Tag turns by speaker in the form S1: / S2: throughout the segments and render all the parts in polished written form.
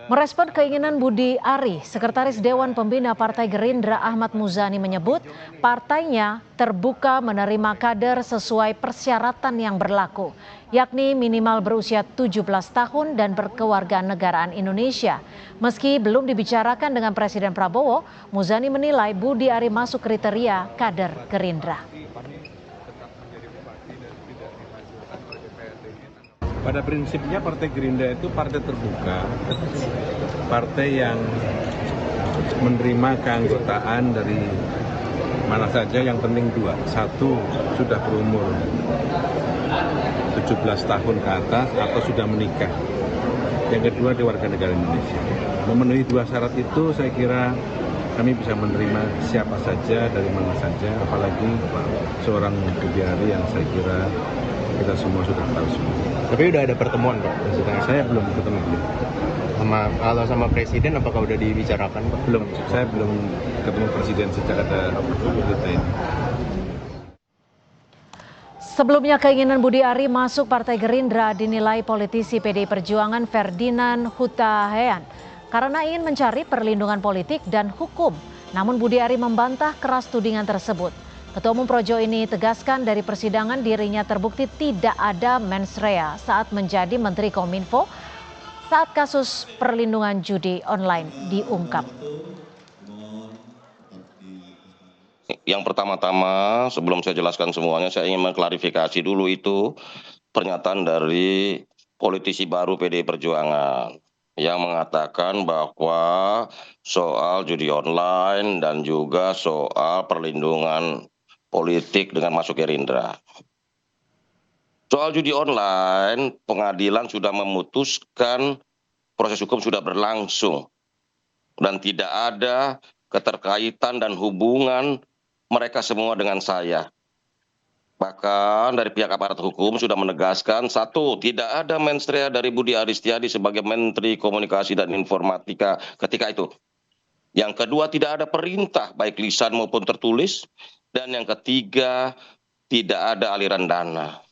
S1: Merespon keinginan Budi Ari, Sekretaris Dewan Pembina Partai Gerindra Ahmad Muzani menyebut partainya terbuka menerima kader sesuai persyaratan yang berlaku, yakni minimal berusia 17 tahun dan berkewarganegaraan Indonesia. Meski belum dibicarakan dengan Presiden Prabowo, Muzani menilai Budi Ari masuk kriteria kader Gerindra.
S2: Pada prinsipnya Partai Gerindra itu partai terbuka, partai yang menerima keanggotaan dari mana saja, yang penting dua. Satu, sudah berumur 17 tahun ke atas atau sudah menikah. Yang kedua, di warga negara Indonesia. Memenuhi dua syarat itu saya kira kami bisa menerima siapa saja, dari mana saja, apalagi seorang Budi Ari yang saya kira kita semua sudah tahu semua.
S3: Tapi udah ada pertemuan Pak?
S2: Saya belum ketemu beliau.
S3: Kalau sama Presiden apakah udah dibicarakan Pak?
S2: Belum, saya belum ketemu Presiden sejak ada berita ini.
S1: Sebelumnya keinginan Budi Ari masuk Partai Gerindra dinilai politisi PDI Perjuangan Ferdinand Huta Heian karena ingin mencari perlindungan politik dan hukum. Namun Budi Ari membantah keras tudingan tersebut. Ketua Umum Projo ini tegaskan dari persidangan dirinya terbukti tidak ada mens rea saat menjadi Menteri Kominfo saat kasus perlindungan judi online diungkap.
S4: Yang pertama-tama, sebelum saya jelaskan semuanya, saya ingin mengklarifikasi dulu itu pernyataan dari politisi baru PDI Perjuangan yang mengatakan bahwa soal judi online dan juga soal perlindungan politik dengan masuk Gerindra. Soal judi online, pengadilan sudah memutuskan, proses hukum sudah berlangsung dan tidak ada keterkaitan dan hubungan mereka semua dengan saya. Bahkan dari pihak aparat hukum sudah menegaskan, satu, tidak ada mens rea dari Budi Ari Setiadi sebagai Menteri Komunikasi dan Informatika ketika itu. Yang kedua, tidak ada perintah baik lisan maupun tertulis. Dan yang ketiga, tidak ada aliran dana.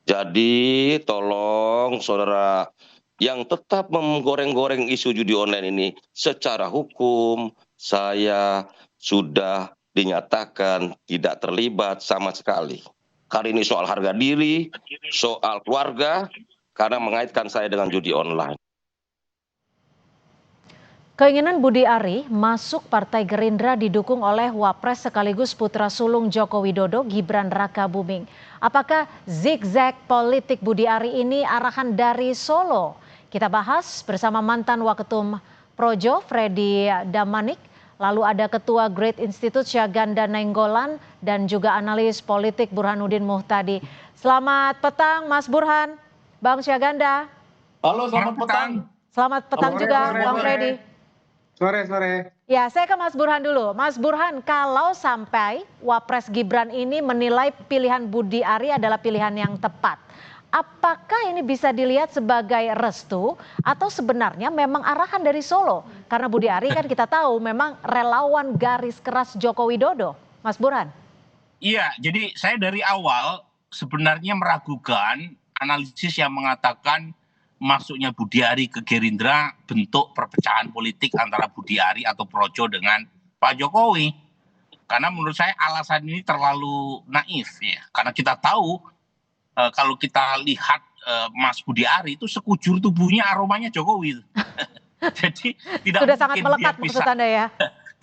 S4: Jadi tolong saudara yang tetap menggoreng-goreng isu judi online ini, secara hukum saya sudah dinyatakan tidak terlibat sama sekali. Kali ini soal harga diri, soal keluarga, karena mengaitkan saya dengan judi online.
S1: Keinginan Budi Ari masuk Partai Gerindra didukung oleh Wapres sekaligus putra sulung Joko Widodo, Gibran Rakabuming. Apakah zigzag politik Budi Ari ini arahan dari Solo? Kita bahas bersama mantan Waketum Projo, Freddy Damanik, lalu ada Ketua Great Institute Syaganda Nainggolan, dan juga analis politik Burhanuddin Muhtadi. Selamat petang Mas Burhan, Bang Syaganda.
S5: Halo, selamat petang.
S1: Selamat petang juga Bang Freddy.
S5: Sore.
S1: Ya, saya ke Mas Burhan dulu. Mas Burhan, kalau sampai Wapres Gibran ini menilai pilihan Budi Ari adalah pilihan yang tepat, apakah ini bisa dilihat sebagai restu atau sebenarnya memang arahan dari Solo? Karena Budi Ari kan kita tahu memang relawan garis keras Joko Widodo. Mas Burhan.
S6: Iya, jadi saya dari awal sebenarnya meragukan analisis yang mengatakan masuknya Budi Ari ke Gerindra bentuk perpecahan politik antara Budi Ari atau Projo dengan Pak Jokowi. Karena menurut saya alasan ini terlalu naif ya. Karena kita tahu kalau kita lihat Mas Budi Ari itu sekujur tubuhnya aromanya Jokowi. Jadi tidak
S1: sudah
S6: mungkin
S1: sangat melekat maksud Anda ya.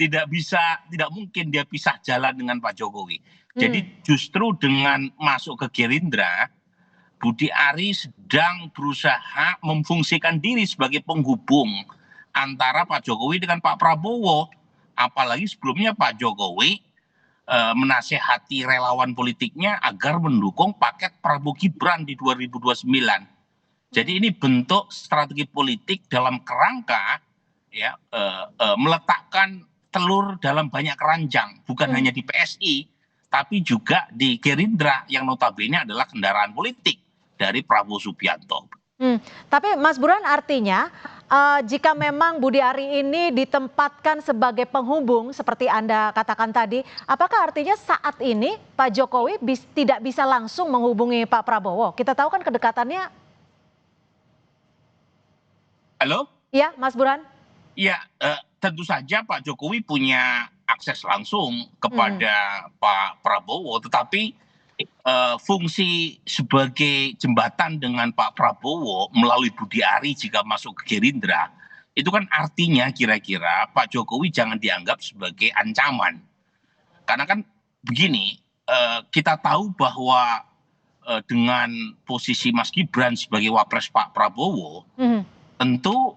S6: Tidak mungkin dia pisah jalan dengan Pak Jokowi. Jadi justru dengan masuk ke Gerindra, Budi Ari sedang berusaha memfungsikan diri sebagai penghubung antara Pak Jokowi dengan Pak Prabowo. Apalagi sebelumnya Pak Jokowi menasehati relawan politiknya agar mendukung paket Prabowo Gibran di 2029. Jadi ini bentuk strategi politik dalam kerangka ya meletakkan telur dalam banyak keranjang, bukan hanya di PSI, tapi juga di Gerindra yang notabene adalah kendaraan politik dari Prabowo Subianto.
S1: Tapi Mas Burhan, artinya jika memang Budi Ari ini ditempatkan sebagai penghubung seperti Anda katakan tadi, apakah artinya saat ini Pak Jokowi tidak bisa langsung menghubungi Pak Prabowo? Kita tahu kan kedekatannya.
S6: Halo?
S1: Iya, Mas Burhan?
S6: Ya, tentu saja Pak Jokowi punya akses langsung
S1: Mhm.
S6: kepada Pak Prabowo, tetapi fungsi sebagai jembatan dengan Pak Prabowo melalui Budi Ari jika masuk ke Gerindra, itu kan artinya kira-kira Pak Jokowi jangan dianggap sebagai ancaman. Karena kan begini, kita tahu bahwa dengan posisi Mas Gibran sebagai wapres Pak Prabowo,
S1: Mhm.
S6: tentu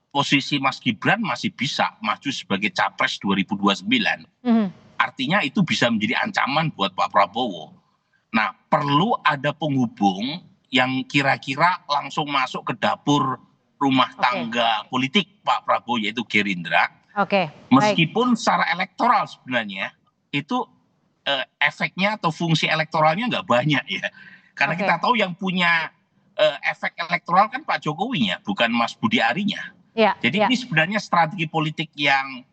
S6: posisi Mas Gibran masih bisa maju sebagai capres 2029.
S1: Mhm.
S6: Artinya itu bisa menjadi ancaman buat Pak Prabowo. Nah, perlu ada penghubung yang kira-kira langsung masuk ke dapur rumah
S1: Oke.
S6: tangga politik Pak Prabowo, yaitu Gerindra.
S1: Oke, baik.
S6: Meskipun secara elektoral sebenarnya itu efeknya atau fungsi elektoralnya nggak banyak ya. Karena
S1: Oke.
S6: kita tahu yang punya efek elektoral kan Pak Jokowinya, bukan Mas Budi Arinya.
S1: Iya,
S6: Jadi
S1: iya.
S6: ini sebenarnya strategi politik yang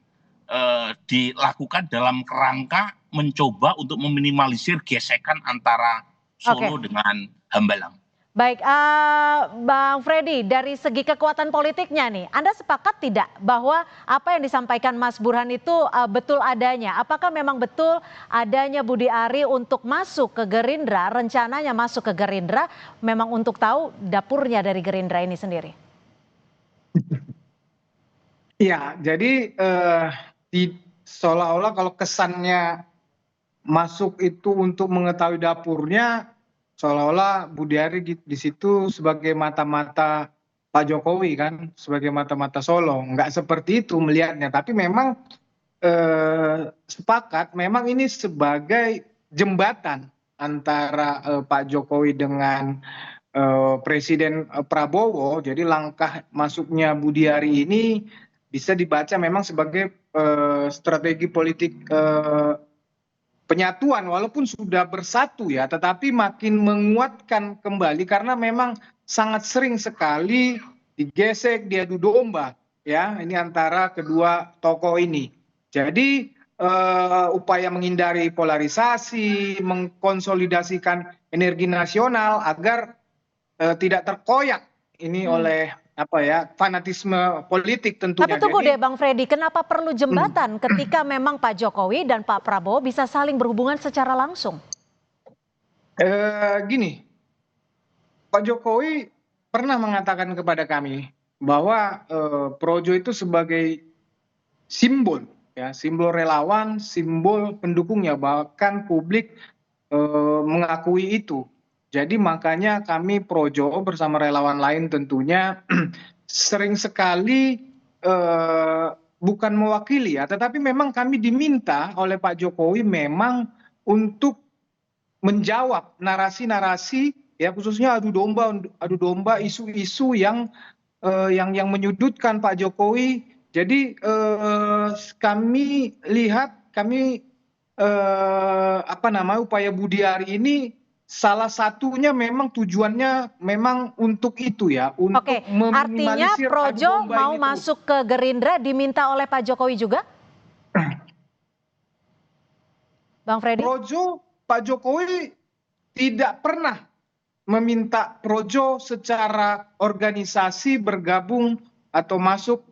S6: dilakukan dalam kerangka mencoba untuk meminimalisir gesekan antara
S1: Oke.
S6: Solo dengan Hambalang.
S1: Baik, Bang Freddy, dari segi kekuatan politiknya nih, Anda sepakat tidak bahwa apa yang disampaikan Mas Burhan itu betul adanya? Apakah memang betul adanya Budi Ari untuk masuk ke Gerindra, rencananya masuk ke Gerindra, memang untuk tahu dapurnya dari Gerindra ini sendiri?
S5: Iya, jadi seolah-olah kalau kesannya masuk itu untuk mengetahui dapurnya, seolah-olah Budi Ari di situ sebagai mata-mata Pak Jokowi kan, sebagai mata-mata Solo. Nggak seperti itu melihatnya, tapi memang sepakat memang ini sebagai jembatan antara Pak Jokowi dengan Presiden Prabowo. Jadi langkah masuknya Budi Ari ini bisa dibaca memang sebagai strategi politik penyatuan, walaupun sudah bersatu ya, tetapi makin menguatkan kembali karena memang sangat sering sekali digesek, diadu domba ya, ini antara kedua tokoh ini. Jadi upaya menghindari polarisasi, mengkonsolidasikan energi nasional agar tidak terkoyak ini
S1: Hmm.
S5: oleh apa ya, fanatisme politik
S1: Tapi
S5: tentunya.
S1: tunggu deh
S5: Jadi
S1: Bang Freddy, kenapa perlu jembatan ketika memang Pak Jokowi dan Pak Prabowo bisa saling berhubungan secara langsung?
S5: gini, Pak Jokowi pernah mengatakan kepada kami bahwa projo itu sebagai simbol ya, simbol relawan, simbol pendukungnya, bahkan publik mengakui itu. Jadi makanya kami projo bersama relawan lain tentunya sering sekali bukan mewakili ya, tetapi memang kami diminta oleh Pak Jokowi memang untuk menjawab narasi-narasi ya, khususnya adu domba isu-isu yang menyudutkan Pak Jokowi. Jadi kami lihat apa namanya, upaya Budi Ari ini salah satunya memang tujuannya memang untuk itu ya,
S1: Oke,
S5: untuk
S1: artinya
S5: meminimalisir adu
S1: Projo
S5: domba
S1: mau
S5: ini terus.
S1: masuk ke Gerindra diminta oleh Pak Jokowi juga, Bang Freddy?
S5: Projo, Pak Jokowi tidak pernah meminta Projo secara organisasi bergabung atau masuk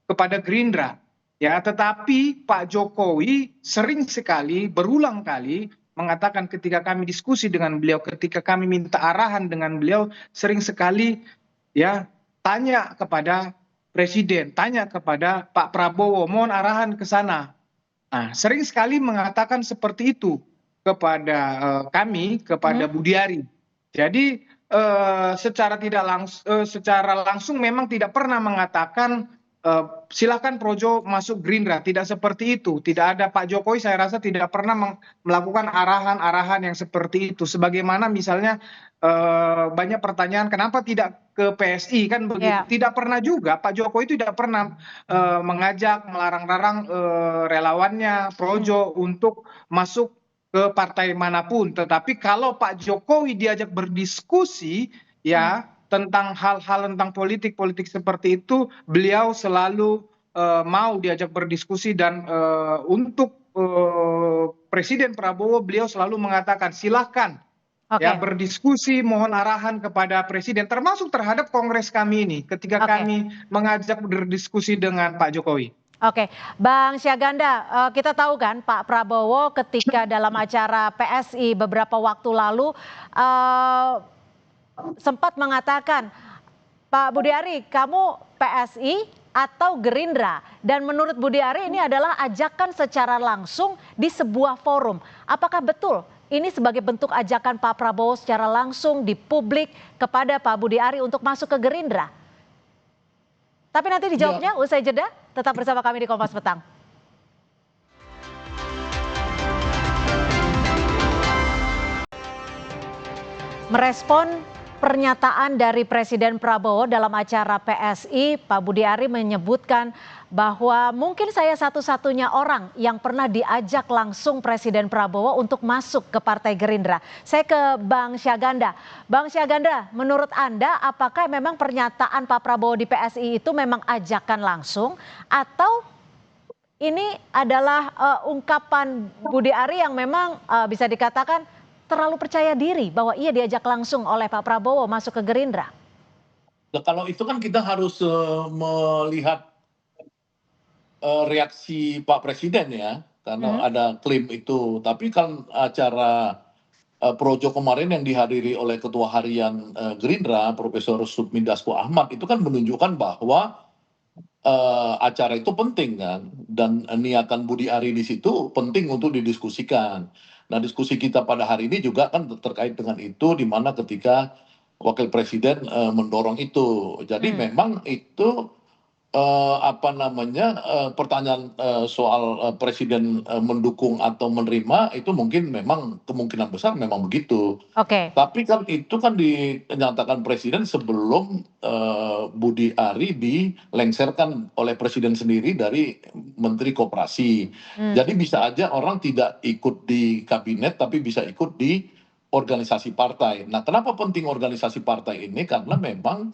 S5: kepada Gerindra ya, tetapi Pak Jokowi sering sekali berulang kali mengatakan ketika kami diskusi dengan beliau, ketika kami minta arahan dengan beliau, sering sekali ya tanya kepada presiden, tanya kepada Pak Prabowo, mohon arahan ke sana. Nah, sering sekali mengatakan seperti itu kepada kami, kepada
S1: Mhm.
S5: Budi Ari. Jadi secara langsung memang tidak pernah mengatakan silakan Projo masuk Gerindra, tidak seperti itu. Tidak ada, Pak Jokowi saya rasa tidak pernah melakukan arahan-arahan yang seperti itu. Sebagaimana misalnya banyak pertanyaan kenapa tidak ke PSI kan begitu.
S1: Ya.
S5: Tidak pernah juga, Pak Jokowi tidak pernah mengajak, melarang-larang relawannya Projo untuk masuk ke partai manapun. Tetapi kalau Pak Jokowi diajak berdiskusi ya tentang hal-hal tentang politik seperti itu, beliau selalu mau diajak berdiskusi. Dan untuk Presiden Prabowo, beliau selalu mengatakan silahkan ya
S1: Oke,
S5: berdiskusi, mohon arahan kepada presiden, termasuk terhadap kongres kami ini ketika
S1: oke.
S5: kami mengajak berdiskusi dengan Pak Jokowi.
S1: Oke, Bang Syaganda, kita tahu kan Pak Prabowo ketika dalam acara PSI beberapa waktu lalu eh, sempat mengatakan, Pak Budi Ari, kamu PSI atau Gerindra? Dan menurut Budi Ari ini adalah ajakan secara langsung di sebuah forum. Apakah betul ini sebagai bentuk ajakan Pak Prabowo secara langsung di publik kepada Pak Budi Ari untuk masuk ke Gerindra? Tapi nanti dijawabnya usai jeda, tetap bersama kami di Kompas Petang. Merespon pernyataan dari Presiden Prabowo dalam acara PSI, Pak Budi Ari menyebutkan bahwa mungkin saya satu-satunya orang yang pernah diajak langsung Presiden Prabowo untuk masuk ke Partai Gerindra. Saya ke Bang Syaganda. Bang Syaganda, menurut Anda apakah memang pernyataan Pak Prabowo di PSI itu memang ajakan langsung atau ini adalah ungkapan Budi Ari yang memang bisa dikatakan terlalu percaya diri bahwa ia diajak langsung oleh Pak Prabowo masuk ke Gerindra?
S7: Nah, kalau itu kan kita harus melihat reaksi Pak Presiden ya, karena ada klaim itu. Tapi kan acara projo kemarin yang dihadiri oleh Ketua Harian Gerindra, Profesor Sufmi Dasko Ahmad, itu kan menunjukkan bahwa acara itu penting kan, dan niatan Budi Ari di situ penting untuk didiskusikan. Nah, diskusi kita pada hari ini juga kan terkait dengan itu, di mana ketika Wakil Presiden mendorong itu. Jadi memang itu pertanyaan soal Presiden mendukung atau menerima itu mungkin memang kemungkinan besar memang begitu.
S1: Oke.
S7: Tapi kan itu kan dinyatakan Presiden sebelum Budi Ari dilengsarkan oleh Presiden sendiri dari Menteri Koperasi. Jadi bisa aja orang tidak ikut di kabinet tapi bisa ikut di organisasi partai. Nah, kenapa penting organisasi partai ini? Karena memang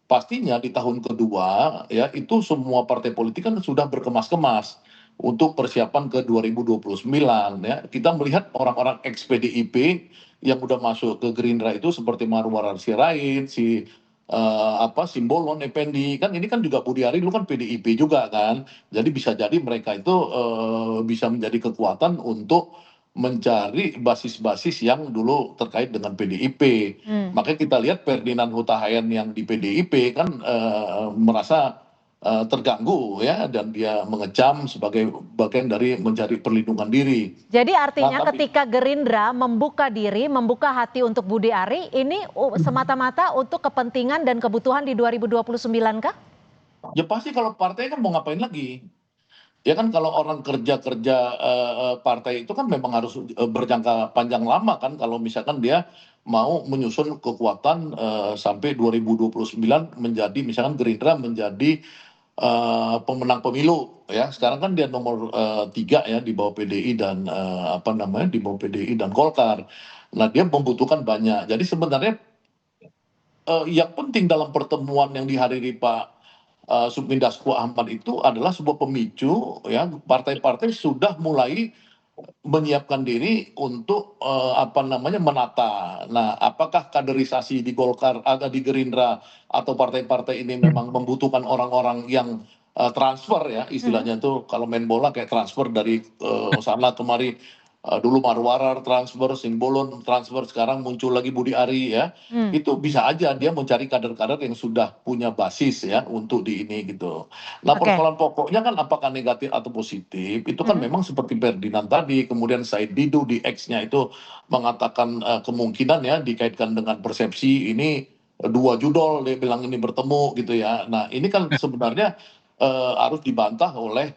S7: pastinya di tahun kedua ya itu semua partai politik kan sudah berkemas-kemas untuk persiapan ke 2029 ya. Kita melihat orang-orang ex PDIP yang udah masuk ke Gerindra itu seperti Marwarar Sirait, Simbolon Effendi, kan ini kan juga Budi Ari dulu kan PDIP juga kan. Jadi bisa jadi mereka itu bisa menjadi kekuatan untuk mencari basis-basis yang dulu terkait dengan PDIP. Makanya kita lihat Ferdinand Huta Hayan yang di PDIP kan merasa terganggu ya, dan dia mengecam sebagai bagian dari mencari perlindungan diri.
S1: Jadi artinya
S7: Nah, tapi
S1: ketika Gerindra membuka diri, membuka hati untuk Budi Ari, ini semata-mata untuk kepentingan dan kebutuhan di 2029 kah?
S7: ya pasti kalau partai kan mau ngapain lagi? Ya kan kalau orang kerja-kerja partai itu kan memang harus berjangka panjang lama kan, kalau misalkan dia mau menyusun kekuatan sampai 2029 menjadi misalkan Gerindra menjadi pemenang pemilu ya. Sekarang kan dia nomor 3 ya di bawah PDI dan di bawah PDI dan Golkar. Nah, dia membutuhkan banyak. Jadi sebenarnya yang penting dalam pertemuan yang dihadiri Pak Sufmi Dasko Ahmad itu adalah sebuah pemicu ya, partai-partai sudah mulai menyiapkan diri untuk menata. Nah, apakah kaderisasi di Golkar atau di Gerindra atau partai-partai ini memang membutuhkan orang-orang yang transfer ya, istilahnya itu kalau main bola kayak transfer dari sana kemari. Dulu Marwarar transfer, Simbolon transfer, sekarang muncul lagi Budi Ari ya. Itu bisa aja dia mencari kader-kader yang sudah punya basis ya untuk di ini gitu. Nah,
S1: Oke.
S7: persoalan pokoknya kan apakah negatif atau positif itu kan memang seperti Ferdinand tadi, kemudian Said Didu di X-nya itu mengatakan kemungkinan ya dikaitkan dengan persepsi ini dua judul, dia bilang ini bertemu gitu ya. Nah, ini kan sebenarnya harus dibantah oleh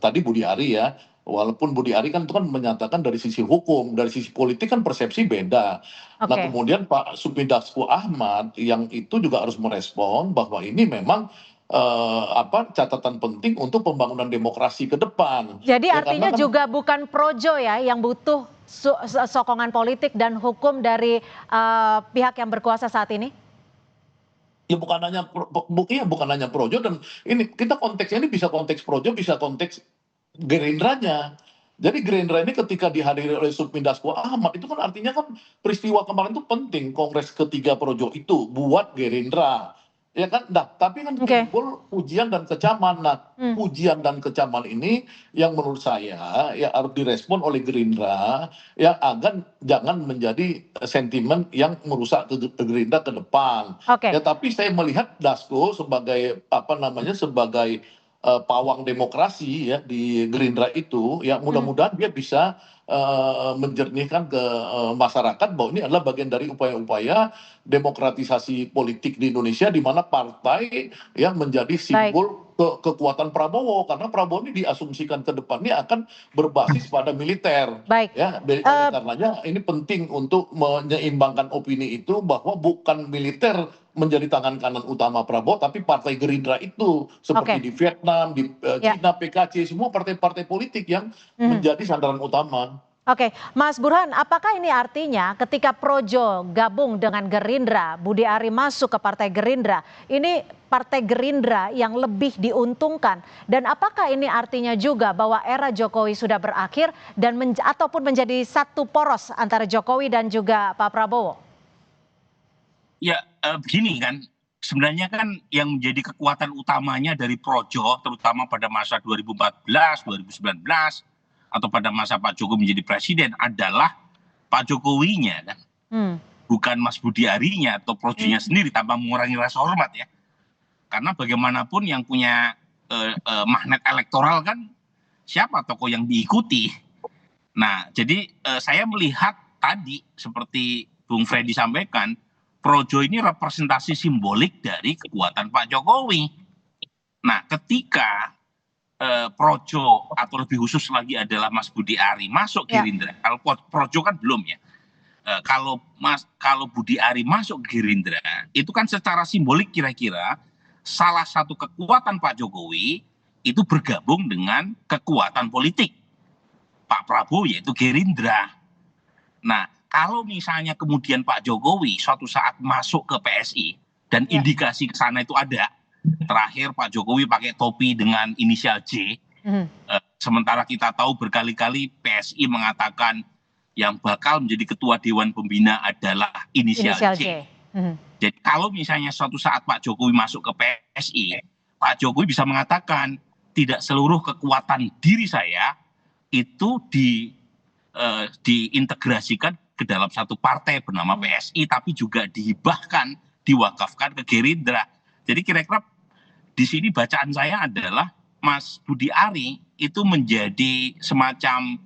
S7: tadi Budi Ari ya. Walaupun Budi Ari kan itu kan menyatakan dari sisi hukum, dari sisi politik kan persepsi beda. Nah,
S1: Oke.
S7: kemudian Pak Sufmi Dasko Ahmad yang itu juga harus merespon bahwa ini memang catatan penting untuk pembangunan demokrasi ke depan.
S1: Jadi
S7: Ya,
S1: artinya
S7: karena kan
S1: juga bukan projo ya yang butuh sokongan politik dan hukum dari pihak yang berkuasa saat ini?
S7: ya bukan hanya projo, dan ini kita konteksnya ini bisa konteks projo, bisa konteks Gerindranya. Jadi Gerindra ini ketika dihadiri oleh Sufmi Dasko Ahmad itu kan artinya kan peristiwa kemarin itu penting, Kongres ketiga Projo itu buat Gerindra. Ya kan? Nah, tapi kan
S1: Oke.
S7: timbul pujian dan kecaman. Nah, pujian dan kecaman ini yang menurut saya ya harus direspon oleh Gerindra yang agar jangan menjadi sentimen yang merusak ke Gerindra ke depan.
S1: Oke.
S7: Ya, tapi saya melihat Dasko sebagai apa namanya sebagai pawang demokrasi ya di Gerindra itu, ya mudah-mudahan dia bisa menjernihkan ke masyarakat bahwa ini adalah bagian dari upaya-upaya demokratisasi politik di Indonesia di mana partai yang menjadi simbol kekuatan Prabowo, karena Prabowo ini diasumsikan ke depannya akan berbasis pada militer.
S1: Baik.
S7: Ya, oleh karenanya ini penting untuk menyeimbangkan opini itu bahwa bukan militer menjadi tangan kanan utama Prabowo, tapi partai Gerindra itu seperti di Vietnam, di Cina, PKC, semua partai-partai politik yang menjadi sandaran utama.
S1: Oke, Mas Burhan, apakah ini artinya ketika Projo gabung dengan Gerindra, Budi Ari masuk ke Partai Gerindra, ini Partai Gerindra yang lebih diuntungkan? Dan apakah ini artinya juga bahwa era Jokowi sudah berakhir dan ataupun menjadi satu poros antara Jokowi dan juga Pak Prabowo?
S6: Ya, begini kan, sebenarnya kan yang menjadi kekuatan utamanya dari Projo, terutama pada masa 2014, 2019, atau pada masa Pak Jokowi menjadi presiden adalah Pak Jokowinya kan, bukan Mas Budi Arinya atau Projonya sendiri, tanpa mengurangi rasa hormat ya. Karena bagaimanapun yang punya magnet elektoral kan siapa tokoh yang diikuti. Nah, jadi saya melihat tadi seperti Bung Freddy sampaikan, Projo ini representasi simbolik dari kekuatan Pak Jokowi. Nah, ketika Projo atau lebih khusus lagi adalah Mas Budi Ari masuk Gerindra. Kalau Projo kan belum ya. Kalau Budi Ari masuk Gerindra, itu kan secara simbolik kira-kira salah satu kekuatan Pak Jokowi itu bergabung dengan kekuatan politik Pak Prabowo, yaitu Gerindra. Nah, kalau misalnya kemudian Pak Jokowi suatu saat masuk ke PSI dan indikasi ke sana itu ada, terakhir Pak Jokowi pakai topi dengan inisial J, sementara kita tahu berkali-kali PSI mengatakan yang bakal menjadi ketua Dewan Pembina adalah inisial J. Jadi kalau misalnya suatu saat Pak Jokowi masuk ke PSI, Pak Jokowi bisa mengatakan tidak seluruh kekuatan diri saya itu diintegrasikan ke dalam satu partai bernama PSI, tapi juga dihibahkan, diwakafkan ke Gerindra. Jadi kira-kira di sini bacaan saya adalah Mas Budi Ari itu menjadi semacam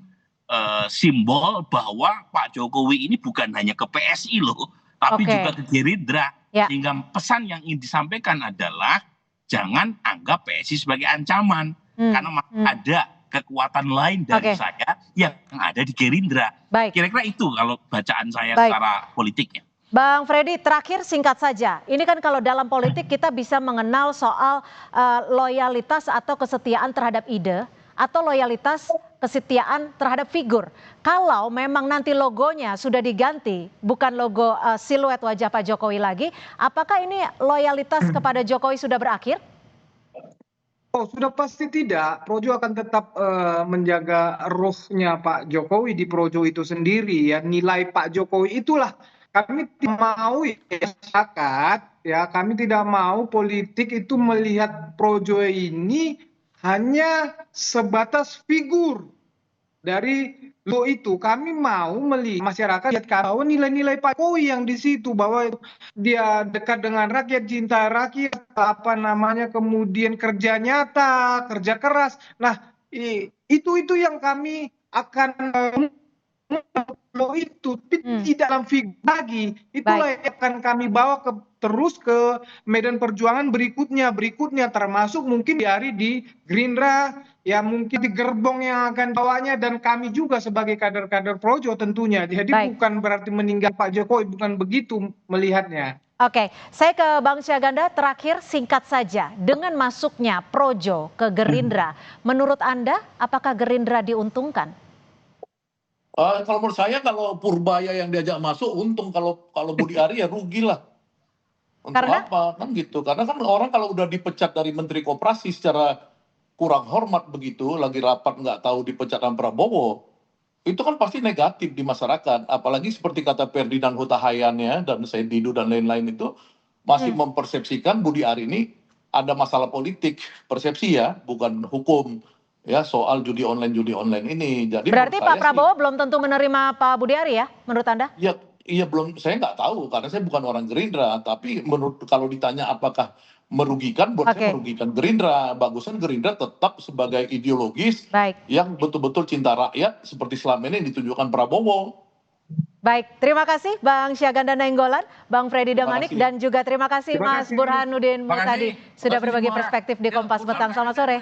S6: simbol bahwa Pak Jokowi ini bukan hanya ke PSI loh, tapi juga ke Gerindra. Sehingga pesan yang ingin disampaikan adalah jangan anggap PSI sebagai ancaman, karena ada kekuatan lain dari saya yang ada di Gerindra. Kira-kira itu kalau bacaan saya secara politiknya.
S1: Bang Freddy, terakhir singkat saja. Ini kan kalau dalam politik kita bisa mengenal soal loyalitas atau kesetiaan terhadap ide atau loyalitas kesetiaan terhadap figur. Kalau memang nanti logonya sudah diganti, bukan logo siluet wajah Pak Jokowi lagi, apakah ini loyalitas kepada Jokowi sudah berakhir?
S5: Oh, sudah pasti tidak. Projo akan tetap menjaga ruhnya Pak Jokowi di Projo itu sendiri ya. Nilai Pak Jokowi itulah kami tidak mau ya masyarakat ya, kami tidak mau politik itu melihat Projo ini hanya sebatas figur dari lo itu. Kami mau melihat masyarakat lihat bahwa nilai-nilai Pak Jokowi yang di situ, bahwa dia dekat dengan rakyat, cinta rakyat, apa namanya, kemudian kerja nyata, kerja keras. Nah, itu yang kami akan lo itu tidak dalam figur lagi. Itulah yang akan kami bawa terus ke medan perjuangan berikutnya termasuk mungkin di Gerindra ya, mungkin di gerbong yang akan bawanya, dan kami juga sebagai kader-kader Projo tentunya. Jadi bukan berarti meninggal Pak Jokowi, bukan begitu melihatnya.
S1: Oke, saya ke Bang Syahganda terakhir singkat saja. Dengan masuknya Projo ke Gerindra, menurut Anda apakah Gerindra diuntungkan?
S7: Kalau menurut saya kalau Purbaya yang diajak masuk untung, kalau Budi Ari ya rugi lah. Untuk apa kan gitu? Karena kan orang kalau udah dipecat dari Menteri Koperasi secara kurang hormat begitu, lagi rapat nggak tahu dipecatkan Prabowo, itu kan pasti negatif di masyarakat. Apalagi seperti kata Ferdinand Huta Hayan ya, dan Said Didu dan lain-lain itu masih mempersepsikan Budi Ari ini ada masalah politik, persepsi ya, bukan hukum ya soal judi online ini. Jadi
S1: Berarti
S7: menurut
S1: Pak
S7: saya
S1: Prabowo belum tentu menerima Pak Budi Ari ya, menurut Anda?
S7: ya, iya belum, saya nggak tahu karena saya bukan orang Gerindra. Tapi menurut kalau ditanya apakah merugikan, buat saya merugikan Gerindra. Bagusan Gerindra tetap sebagai ideologis
S1: Baik.
S7: yang betul-betul cinta rakyat seperti selama ini ditunjukkan Prabowo.
S1: Baik, terima kasih Bang Syahganda Nainggolan, Bang Freddy Damanik,
S7: kasih.
S1: dan juga terima kasih Mas Burhanuddin Muhtadi sudah berbagi perspektif di Kompas Petang. Selamat sore.